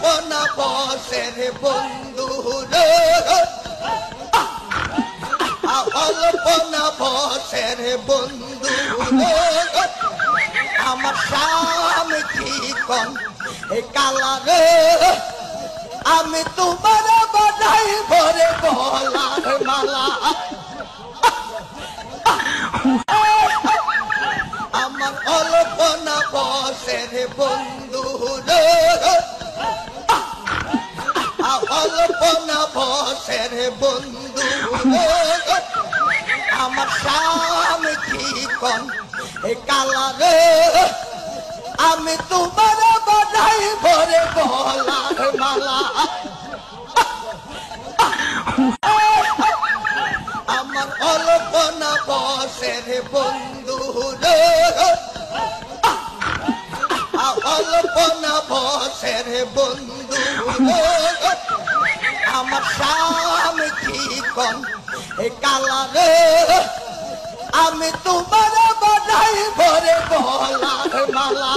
অল্পনা বসের বন্ধু রে অল্পনা বসের বন্ধু রে আমার স্বামী চিকন এ কালা রে আমি তোমার বানাই ভরে গলার মালা আমার অল্পনা বসের বন্ধু রে অল্পনা বসের বন্ধু রে আমার স্বামী চিকন এ কালা রে আমি তোমার বানাই ভরে গলার মালা আমার অল্পনা বসের বন্ধু রে অল্পনা বসের বন্ধু রে আমার স্বামী চিকন এ কালা রে আমি তোমার বানাই ভরে গলার মালা